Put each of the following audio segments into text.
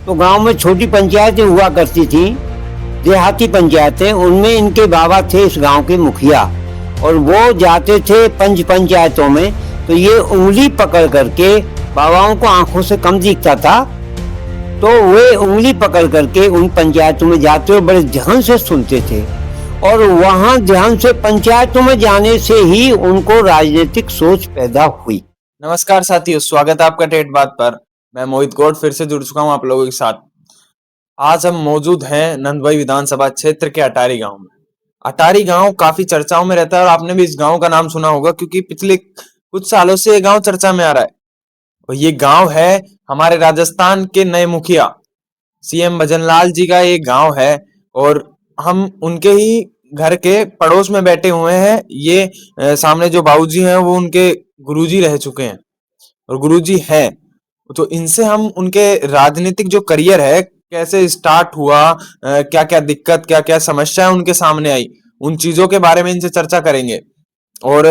तो गांव में छोटी पंचायतें हुआ करती थी, देहाती पंचायतें, उनमें इनके बाबा थे इस गांव के मुखिया, और वो जाते थे पंच पंचायतों में, तो ये उंगली पकड़ करके, बाबाओं को आंखों से कम दिखता था, तो वे उंगली पकड़ करके उन पंचायतों में जाते और बड़े ध्यान से सुनते थे, और वहां ध्यान से पंचायतों में जाने से ही उनको राजनीतिक सोच पैदा हुई। नमस्कार साथियों, स्वागत है आपका टेट बात पर। मैं मोहित गौड फिर से जुड़ चुका हूं आप लोगों के साथ। आज हम मौजूद हैं नंदवाई विधानसभा क्षेत्र के अटारी गांव में। अटारी गांव काफी चर्चाओं में रहता है और आपने भी इस गांव का नाम सुना होगा, क्योंकि पिछले कुछ सालों से ये गांव चर्चा में आ रहा है। और ये गांव है हमारे राजस्थान के नए मुखिया सीएम भजनलाल जी का ये गांव है, और हम उनके ही घर के पड़ोस में बैठे हुए हैं। ये सामने जो बाबूजी हैं वो उनके गुरुजी रह चुके हैं और गुरुजी हैं, तो इनसे हम उनके राजनीतिक जो करियर है, कैसे स्टार्ट हुआ, क्या क्या दिक्कत, क्या क्या समस्याएं उनके सामने आई, उन चीजों के बारे में इनसे चर्चा करेंगे। और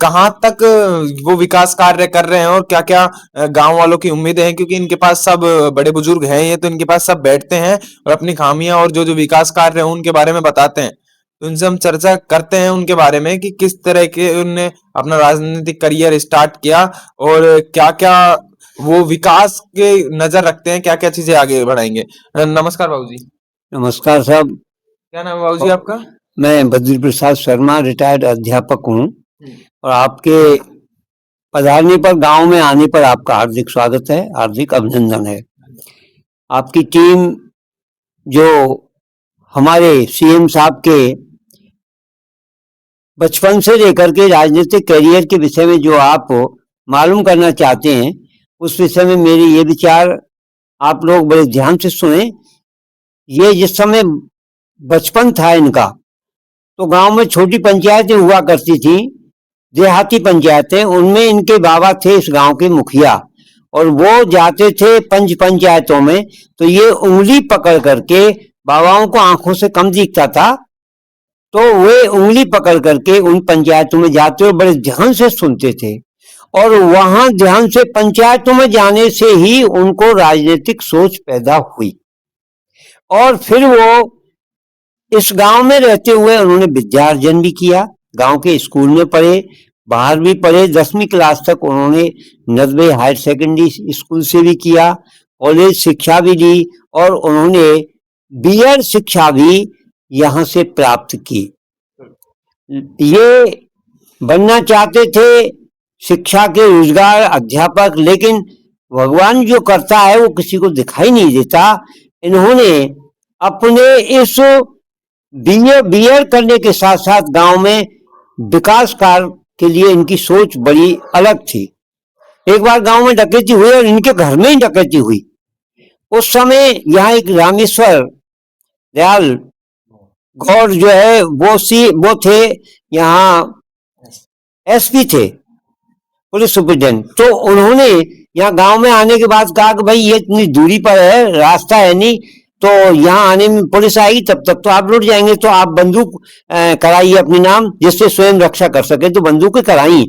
कहाँ तक वो विकास कार्य कर रहे हैं और क्या क्या गांव वालों की उम्मीदें हैं, क्योंकि इनके पास सब बड़े बुजुर्ग हैं ये, तो इनके पास सब बैठते हैं और अपनी खामियां और जो जो विकास कार्य हैं उनके बारे में बताते हैं। तो इनसे हम चर्चा करते हैं उनके बारे में कि किस तरह के उनने अपना राजनीतिक करियर स्टार्ट किया और क्या क्या वो विकास के नजर रखते हैं, क्या क्या चीजें आगे बढ़ाएंगे। नमस्कार बाबूजी। नमस्कार साहब। क्या नाम है बाबूजी आपका? मैं बद्री प्रसाद शर्मा, रिटायर्ड अध्यापक हूँ, और आपके पधारने पर, गांव में आने पर आपका हार्दिक स्वागत है, हार्दिक अभिनंदन है। आपकी टीम जो हमारे सीएम साहब के बचपन से लेकर के राजनीतिक करियर के विषय में जो आप मालूम करना चाहते हैं, उस विषय में मेरे ये विचार आप लोग बड़े ध्यान से सुने। ये जिस समय बचपन था इनका, तो गांव में छोटी पंचायतें हुआ करती थी, देहाती पंचायतें, उनमें इनके बाबा थे इस गांव के मुखिया, और वो जाते थे पंच पंचायतों में, तो ये उंगली पकड़ करके, बाबाओं को आंखों से कम दिखता था, तो वे उंगली पकड़ करके उन पंचायतों में जाते और बड़े ध्यान से सुनते थे, और वहां ध्यान से पंचायतों में जाने से ही उनको राजनीतिक सोच पैदा हुई। और फिर वो इस गांव में रहते हुए उन्होंने विद्यार्जन भी किया, गांव के स्कूल में पढ़े, बाहर भी पढ़े, 10वीं क्लास तक उन्होंने नदवे हायर सेकेंडरी स्कूल से भी किया, कॉलेज शिक्षा भी ली, और उन्होंने बीएड शिक्षा भी यहाँ से प्राप्त की। ये बनना चाहते थे शिक्षा के रोजगार अध्यापक, लेकिन भगवान जो करता है वो किसी को दिखाई नहीं देता। इन्होंने अपने इस बीएड करने के साथ साथ गांव में विकास कार्य के लिए इनकी सोच बड़ी अलग थी। एक बार गांव में डकैती हुई और इनके घर में ही डकैती हुई। उस समय यहाँ एक रामेश्वर दयाल गौड़ जो है वो थे यहाँ एसपी थे, पुलिस सुपरिटेंडेंट। तो उन्होंने यहाँ गांव में आने के बाद कहा कि भाई ये इतनी दूरी पर है, रास्ता है नहीं, तो यहाँ आने में पुलिस आएगी, तब तक तो आप लुट जाएंगे, तो आप बंदूक कराइए अपने नाम, जिससे स्वयं रक्षा कर सके। तो बंदूकें कराई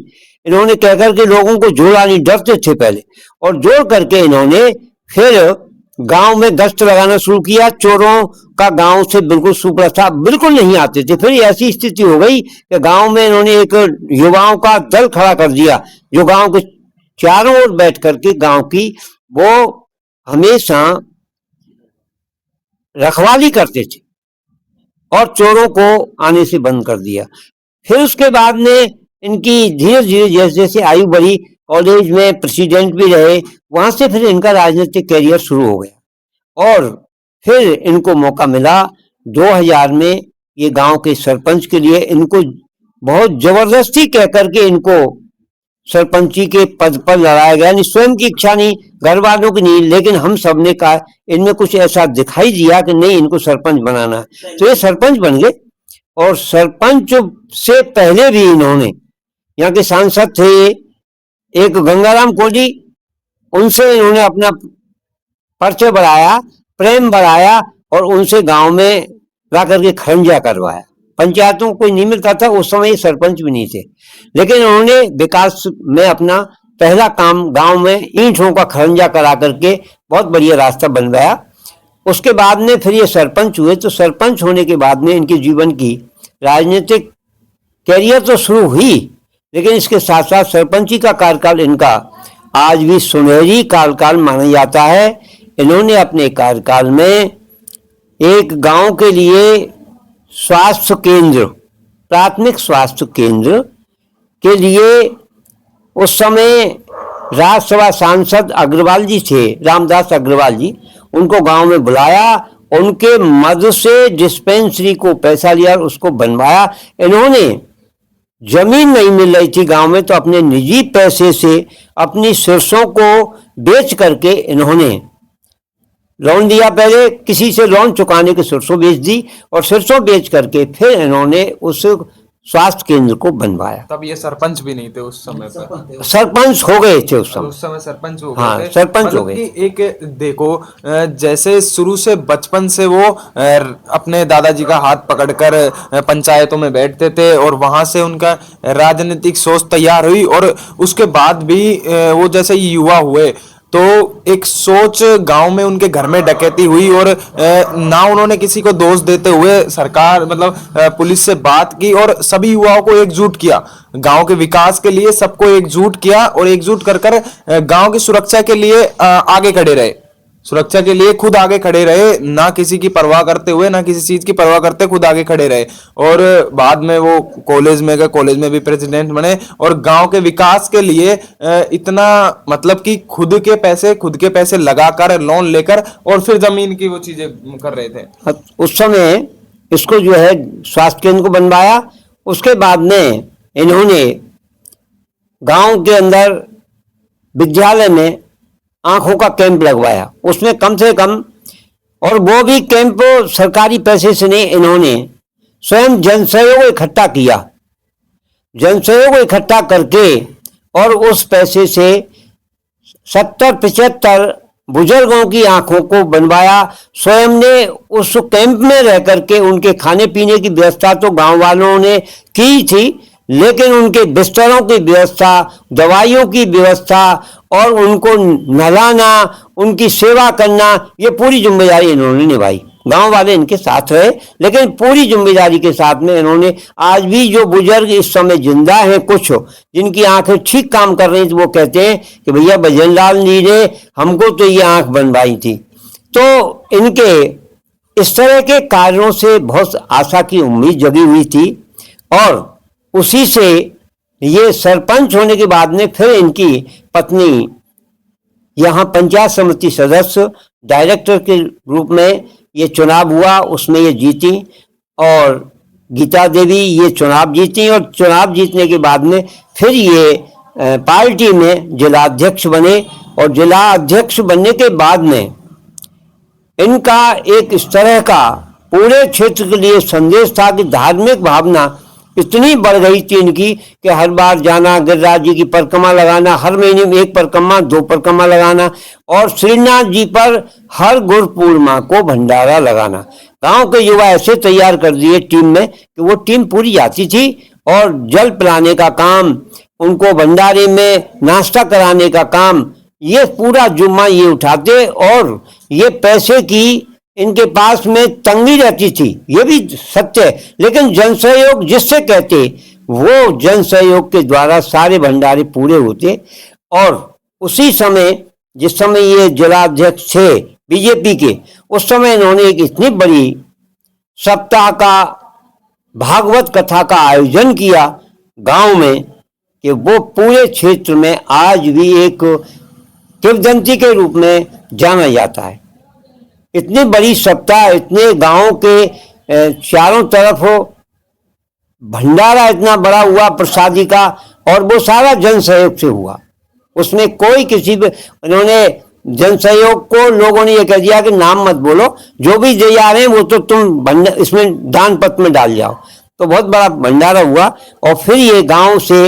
इन्होंने, कहकर के लोगों को जोड़ानी, डरते थे पहले, और जोड़ करके इन्होंने फिर गांव में गश्त लगाना शुरू किया। चोरों का गांव से बिल्कुल सुप्रथा बिल्कुल नहीं आते थे। फिर ऐसी स्थिति हो गई कि गांव में इन्होंने एक युवाओं का दल खड़ा कर दिया, जो गांव के चारों ओर बैठ करके गांव की वो हमेशा रखवाली करते थे, और चोरों को आने से बंद कर दिया। फिर उसके बाद में इनकी धीरे धीरे जैसे जैसे आयु बढ़ी, कॉलेज में प्रेसिडेंट भी रहे, वहां से फिर इनका राजनीतिक करियर शुरू हो गया। और फिर इनको मौका मिला 2000 में, ये गांव के सरपंच के लिए इनको बहुत जबरदस्ती कह करके इनको सरपंची के पद पर लड़ाया गया। नहीं, स्वयं की इच्छा नहीं, घर वालों की नहीं, लेकिन हम सब ने कहा, इनमें कुछ ऐसा दिखाई दिया कि नहीं, इनको सरपंच बनाना है, तो ये सरपंच बन गए। और सरपंच से पहले भी इन्होंने, यहाँ के सांसद थे एक गंगाराम कोली, उनसे इन्होंने अपना परिचय बढ़ाया, प्रेम बढ़ाया, और उनसे गांव में ला करके खरंजा करवाया। पंचायतों को कोई नहीं मिलता था, उस समय सरपंच भी नहीं थे, लेकिन उन्होंने विकास में अपना पहला काम गांव में ईंटों का खरंजा करा करके बहुत बढ़िया रास्ता बनवाया। उसके बाद में फिर ये सरपंच हुए, तो सरपंच होने के बाद में इनके जीवन की राजनीतिक कैरियर तो शुरू हुई, लेकिन इसके साथ साथ सरपंची का कार्यकाल इनका आज भी सुनहरी कार्यकाल माना जाता है। इन्होंने अपने कार्यकाल में एक गांव के लिए स्वास्थ्य केंद्र, प्राथमिक स्वास्थ्य केंद्र के लिए उस समय राज्यसभा सांसद अग्रवाल जी थे, रामदास अग्रवाल जी, उनको गांव में बुलाया, उनके मद से डिस्पेंसरी को पैसा लिया और उसको बनवाया। इन्होंने जमीन नहीं मिल रही थी गांव में, तो अपने निजी पैसे से अपनी सरसों को बेच करके इन्होंने लोन दिया, पहले किसी से लोन चुकाने के सरसों बेच दी और सरसों बेच करके फिर इन्होंने उस स्वास्थ्य केंद्र को बनवाया। तब ये सरपंच भी नहीं थे उस समय पर, सरपंच हो गए थे उस समय सरपंच हो गए हाँ, थे। सरपंच मतलब हो गए। कि एक देखो जैसे शुरू से बचपन से वो अपने दादाजी का हाथ पकड़कर पंचायतों में बैठते थे और वहां से उनका राजनीतिक सोच तैयार हुई, और उसके बाद भी वो जैसे युवा हुए तो एक सोच गांव में उनके घर में डकैती हुई, और ना उन्होंने किसी को दोष देते हुए सरकार मतलब पुलिस से बात की और सभी युवाओं को एकजुट किया, गांव के विकास के लिए सबको एकजुट किया और एकजुट कर कर गांव की सुरक्षा के लिए आगे खड़े रहे, सुरक्षा के लिए खुद आगे खड़े रहे, ना किसी की परवाह करते हुए, ना किसी चीज की परवाह करते खुद आगे खड़े रहे। और बाद में वो कॉलेज में गए, कॉलेज में भी प्रेसिडेंट बने और गांव के विकास के लिए इतना मतलब कि खुद के पैसे लगाकर लोन लेकर और फिर जमीन की वो चीजें कर रहे थे। उस समय इसको जो है स्वास्थ्य केंद्र को बनवाया। उसके बाद में इन्होंने गांव के अंदर विद्यालय में आंखों का कैंप लगवाया, उसमें कम से कम, और वो भी कैंप सरकारी पैसे से नहीं, इन्होंने स्वयं जनसहयोग इकट्ठा किया, जनसहयोग इकट्ठा करके और उस पैसे से 70-75 बुजुर्गों की आंखों को बनवाया। स्वयं ने उस कैंप में रह करके उनके खाने पीने की व्यवस्था तो गांव वालों ने की थी, लेकिन उनके बिस्तरों की व्यवस्था, दवाइयों की व्यवस्था और उनको नहलाना, उनकी सेवा करना, ये पूरी जिम्मेदारी इन्होंने निभाई। गांव वाले इनके साथ रहे, लेकिन पूरी जिम्मेदारी के साथ में इन्होंने, आज भी जो बुजुर्ग इस समय जिंदा हैं कुछ, जिनकी आंखें ठीक काम कर रही थी, वो कहते हैं कि भैया भजनलाल जी ने हमको तो ये आंख बनवाई थी। तो इनके इस तरह के कार्यों से बहुत आशा की उम्मीद जगी हुई थी, और उसी से ये सरपंच होने के बाद में फिर इनकी पत्नी यहाँ पंचायत समिति सदस्य डायरेक्टर के रूप में ये चुनाव हुआ, उसमें ये जीती, और गीता देवी ये चुनाव जीती, और चुनाव जीतने के बाद में फिर ये पार्टी में जिला अध्यक्ष बने, और जिला अध्यक्ष बनने के बाद में इनका एक इस तरह का पूरे क्षेत्र के लिए संदेश था कि धार्मिक भावना इतनी बढ़ गई थी इनकी कि हर बार जाना, गिरिराज जी की परिक्रमा लगाना, हर महीने में 1 परिक्रमा 2 परिक्रमा लगाना, और श्रीनाथ जी पर हर गुरु पूर्णिमा को भंडारा लगाना। गांव के युवा ऐसे तैयार कर दिए टीम में कि वो टीम पूरी जाती थी, और जल पिलाने का काम, उनको भंडारे में नाश्ता कराने का काम, ये पूरा जुम्मा ये उठाते, और ये पैसे की इनके पास में तंगी रहती थी, ये भी सत्य है, लेकिन जनसहयोग जिससे कहते वो जनसहयोग के द्वारा सारे भंडारे पूरे होते। और उसी समय जिस समय ये जिलाध्यक्ष थे बीजेपी के, उस समय इन्होंने एक इतनी बड़ी सप्ताह का भागवत कथा का आयोजन किया गांव में कि वो पूरे क्षेत्र में आज भी एक किंवदंती के रूप में जाना जाता है। इतनी बड़ी सप्ताह, इतने गांव के चारों तरफ भंडारा इतना बड़ा हुआ प्रसादी का, और वो सारा जन सहयोग से हुआ, उसमें कोई किसी भी, उन्होंने जन सहयोग को लोगों ने ये कह दिया कि नाम मत बोलो, जो भी दे जा रहे हैं वो तो तुम इसमें दान पत्र में डाल जाओ। तो बहुत बड़ा भंडारा हुआ, और फिर ये गांव से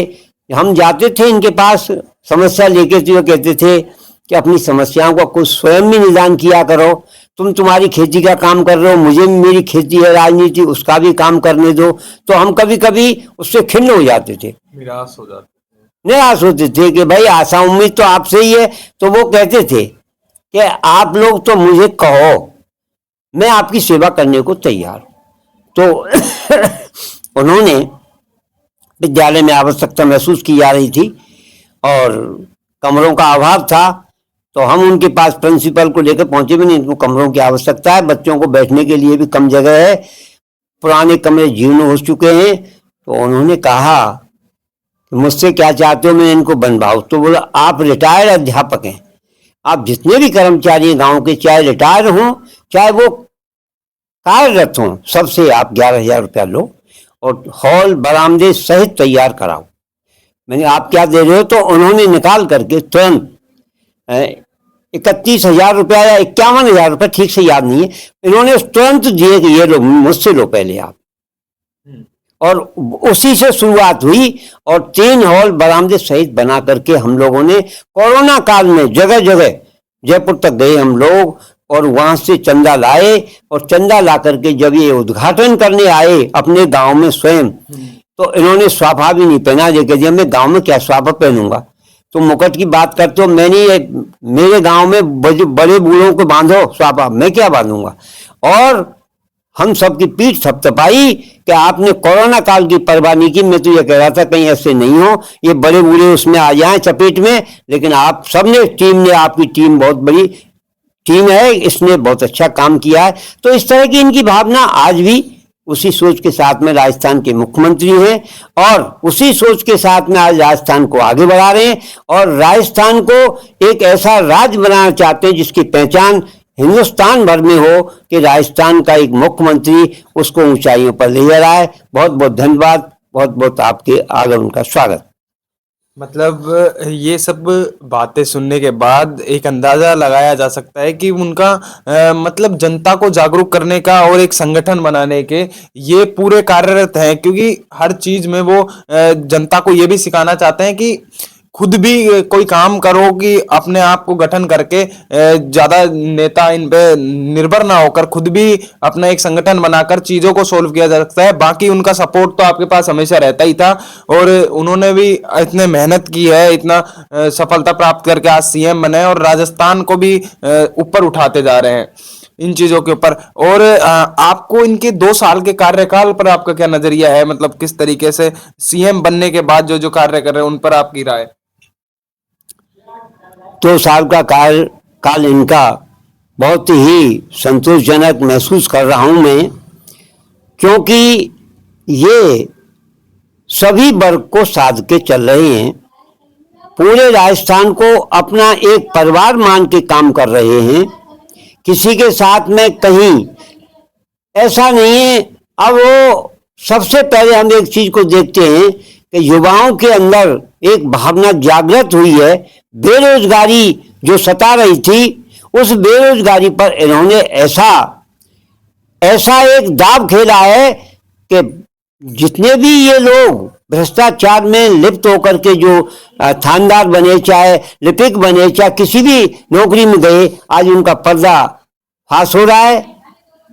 हम जाते थे इनके पास समस्या लेके, तो कहते थे कि अपनी समस्याओं का कुछ स्वयं भी निदान किया करो, तुम तुम्हारी खेती का काम कर रहे हो, मुझे भी मेरी खेती है, राजनीति, उसका भी काम करने दो। तो हम कभी कभी उससे खिन्न हो जाते थे, निराश होते थे कि भाई आशा उम्मीद तो आपसे ही है। तो वो कहते थे कि आप लोग तो मुझे कहो, मैं आपकी सेवा करने को तैयार हूं। तो उन्होंने विद्यालय में आवश्यकता महसूस की जा रही थी और कमरों का अभाव था, तो हम उनके पास प्रिंसिपल को लेकर पहुंचे भी नहीं, इनको कमरों की आवश्यकता है, बच्चों को बैठने के लिए भी कम जगह है, पुराने कमरे जीर्ण हो चुके हैं। तो उन्होंने कहा कि मुझसे क्या चाहते हो मैं इनको बनवाऊं? तो बोला आप रिटायर्ड अध्यापक हैं, आप जितने भी कर्मचारी हैं गांव के, चाहे रिटायर हों चाहे वो कार्यरत हों, सबसे आप 11,000 रुपया लो और हॉल बरामदे सहित तैयार कराओ। मैंने आप क्या दे रहे हो? तो उन्होंने निकाल करके तुरंत 31,000 रुपया या 51,000 रुपया, ठीक से याद नहीं है, इन्होंने तुरंत दिए कि ये लो, मुझसे लो पहले आप। और उसी से शुरुआत हुई और 3 हॉल बरामदे सहित बना करके हम लोगों ने कोरोना काल में जगह जगह जयपुर तक गए हम लोग और वहां से चंदा लाए, और चंदा ला करके जब ये उद्घाटन करने आए अपने गांव में स्वयं, तो इन्होंने स्वाफा भी नहीं पहना। देखिए जी मैं गांव में क्या स्वाफा पहनूंगा? तो मुकुट की बात करते हो, मैंने मेरे गांव में बड़े बूढ़ों को बांधो स्वाफा, मैं क्या बांधूंगा? और हम सबकी पीठ थपथपाई कि आपने कोरोना काल की परवाह नहीं की। मैं तो ये कह रहा था कहीं ऐसे नहीं हो ये बड़े बूढ़े उसमें आ जाएं चपेट में, लेकिन आप सबने, टीम ने, आपकी टीम बहुत बड़ी टीम है, इसने बहुत अच्छा काम किया है। तो इस तरह की इनकी भावना आज भी उसी सोच के साथ में राजस्थान के मुख्यमंत्री हैं और उसी सोच के साथ में आज राजस्थान को आगे बढ़ा रहे हैं और राजस्थान को एक ऐसा राज्य बनाना चाहते हैं जिसकी पहचान हिंदुस्तान भर में हो कि राजस्थान का एक मुख्यमंत्री उसको ऊंचाइयों पर ले जा रहा है। बहुत बहुत धन्यवाद, बहुत बहुत आपके आगमन का स्वागत। मतलब ये सब बातें सुनने के बाद एक अंदाजा लगाया जा सकता है कि उनका मतलब जनता को जागरूक करने का और एक संगठन बनाने के ये पूरे कार्यरत हैं, क्योंकि हर चीज में वो जनता को ये भी सिखाना चाहते हैं कि खुद भी कोई काम करो, कि अपने आप को गठन करके ज्यादा नेता इन पे निर्भर ना होकर खुद भी अपना एक संगठन बनाकर चीजों को सोल्व किया जा सकता है। बाकी उनका सपोर्ट तो आपके पास हमेशा रहता ही था और उन्होंने भी इतने मेहनत की है, इतना सफलता प्राप्त करके आज सीएम बने और राजस्थान को भी ऊपर उठाते जा रहे हैं इन चीजों के ऊपर। और आपको इनके 2 साल के कार्यकाल पर आपका क्या नजरिया है? मतलब किस तरीके से सीएम बनने के बाद जो जो कार्य कर रहे हैं उन पर आपकी राय? 2 साल का कार्यकाल इनका बहुत ही संतोषजनक महसूस कर रहा हूं मैं, क्योंकि ये सभी वर्ग को साध के चल रहे हैं, पूरे राजस्थान को अपना एक परिवार मान के काम कर रहे हैं, किसी के साथ में कहीं ऐसा नहीं है। अब वो सबसे पहले हम एक चीज को देखते हैं कि युवाओं के अंदर एक भावना जागृत हुई है। बेरोजगारी जो सता रही थी, उस बेरोजगारी पर इन्होंने ऐसा एक दाव खेला है कि जितने भी ये लोग भ्रष्टाचार में लिप्त होकर के जो थानेदार बने, चाहे लिपिक बने, चाहे किसी भी नौकरी में गए, आज उनका पर्दा फाश हो रहा है,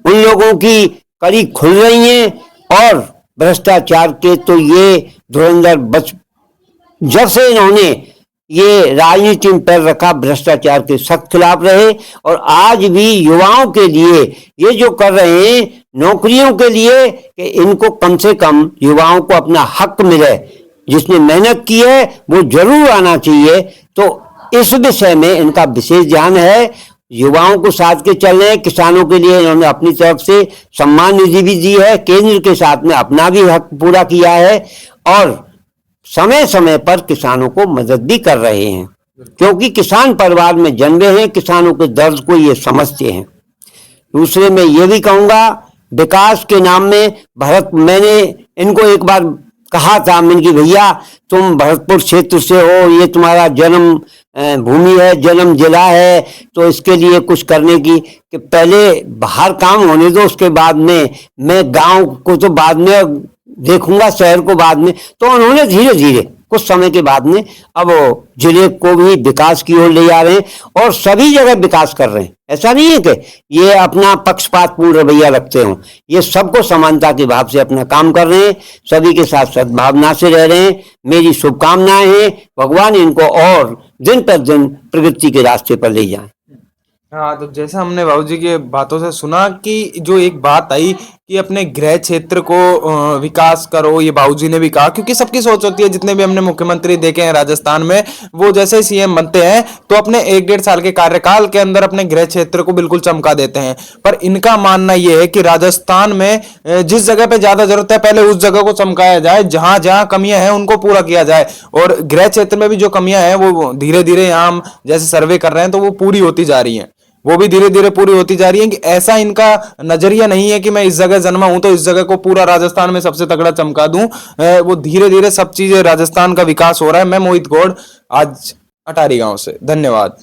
उन लोगों की कड़ी खुल रही है और भ्रष्टाचार के तो ये धुरंधर जब से इन्होंने ये राजनीति में पैर रखा, भ्रष्टाचार के सख्त खिलाफ रहे और आज भी युवाओं के लिए ये जो कर रहे हैं नौकरियों के लिए, कि इनको कम से कम युवाओं को अपना हक मिले, जिसने मेहनत की है वो जरूर आना चाहिए। तो इस विषय में इनका विशेष ध्यान है, युवाओं को साथ के चल रहे हैं। किसानों के लिए इन्होंने अपनी तरफ से सम्मान निधि भी दी है, केंद्र के साथ में अपना भी हक पूरा किया है और समय समय पर किसानों को मदद भी कर रहे हैं, क्योंकि किसान परिवार में जन्मे हैं, किसानों के दर्द को ये समझते हैं। दूसरे मैं ये भी कहूंगा, विकास के नाम में मैंने इनको एक बार कहा था, मैंने कि भैया तुम भरतपुर क्षेत्र से हो, ये तुम्हारा जन्म भूमि है, जन्म जिला है, तो इसके लिए कुछ करने की, कि पहले बाहर काम होने दो, उसके बाद में मैं गांव को तो बाद में देखूंगा, शहर को बाद में। तो उन्होंने धीरे धीरे कुछ समय के बाद में अब जिले को भी विकास की ओर ले जा रहे हैं और सभी जगह विकास कर रहे हैं। ऐसा नहीं है कि ये अपना पक्षपातपूर्ण रवैया रखते हों, ये सबको समानता के भाव से अपना काम कर रहे हैं, सभी के साथ सद्भावना से रह रहे हैं। मेरी शुभकामनाएं हैं, भगवान इनको और दिन पर दिन प्रगति के रास्ते पर ले जाएं। हाँ, तो जैसा हमने बाबूजी की बातों से सुना कि जो एक बात आई कि अपने गृह क्षेत्र को विकास करो, ये बाबूजी ने भी कहा, क्योंकि सबकी सोच होती है, जितने भी हमने मुख्यमंत्री देखे हैं राजस्थान में, वो जैसे ही सीएम बनते हैं तो अपने 1 डेढ़ साल के कार्यकाल के अंदर अपने गृह क्षेत्र को बिल्कुल चमका देते हैं। पर इनका मानना ये है कि राजस्थान में जिस जगह पे ज्यादा जरूरत है पहले उस जगह को चमकाया जाए, जहां जहां कमियां हैं उनको पूरा किया जाए, और गृह क्षेत्र में भी जो कमियां हैं वो धीरे धीरे यहाँ हम जैसे सर्वे कर रहे हैं तो वो पूरी होती जा रही हैं, वो भी धीरे धीरे पूरी होती जा रही है। कि ऐसा इनका नजरिया नहीं है कि मैं इस जगह जन्मा हूं तो इस जगह को पूरा राजस्थान में सबसे तगड़ा चमका दूं। वो धीरे धीरे सब चीजें राजस्थान का विकास हो रहा है। मैं मोहित गौड़, आज अटारी गांव से। धन्यवाद।